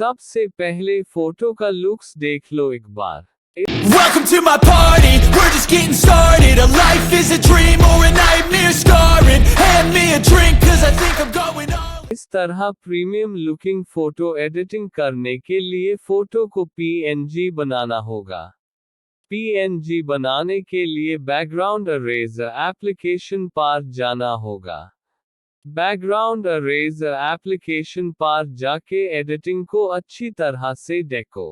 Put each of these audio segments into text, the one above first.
सबसे पहले फोटो का लुक्स देख लो एक बार। Welcome to my party, we're just getting started. A life is a dream or a nightmare scarring. Hand me a drink cause I think I'm going all इस तरह premium looking photo editing करने के लिए photo को PNG बनाना होगा। PNG बनाने के लिए बैकग्राउंड अरेजर एप्लीकेशन पर जाना होगा। बैकग्राउंड अरेजर एप्लीकेशन पर जाके एडिटिंग को अच्छी तरह से देखो।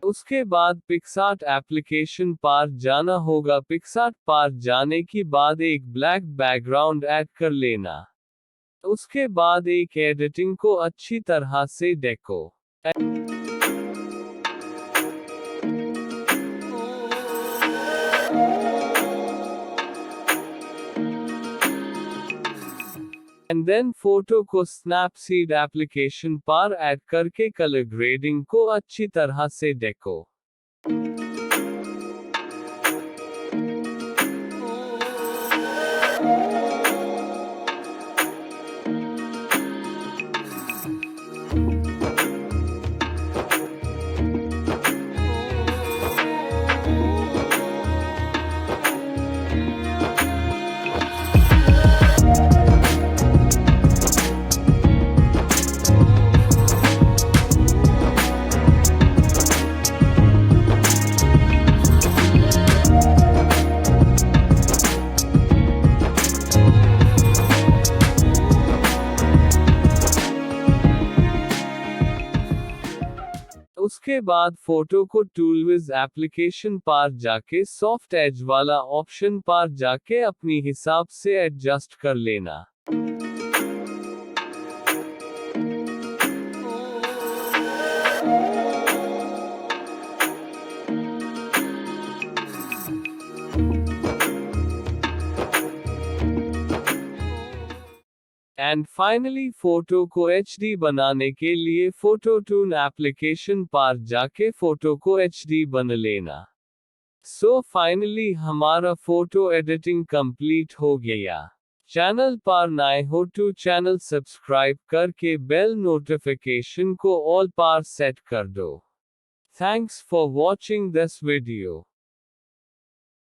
उसके बाद पिक्सार्ट एप्लीकेशन पर जाना होगा। पिक्सार्ट पर जाने के बाद एक ब्लैक बैकग्राउंड ऐड कर लेना। उसके बाद एक एडिटिंग को अच्छी तरह से देखो। एंड देन फोटो को स्नैपसीड एप्लीकेशन पर ऐड करके कलर ग्रेडिंग को अच्छी तरह से देखो। उसके बाद फोटो को टूलविज एप्लीकेशन पर जाके सॉफ्ट एज वाला ऑप्शन पर जाके अपनी हिसाब से एडजस्ट कर लेना। एंड फाइनली फोटो को HD बनाने के लिए फोटो टून एप्लीकेशन पर जाके फोटो को HD बन लेना। सो फाइनली हमारा फोटो एडिटिंग कंप्लीट हो गया। चैनल पर नए हो तो चैनल सब्सक्राइब करके बेल नोटिफिकेशन को ऑल पर सेट कर दो। Thanks for watching this video.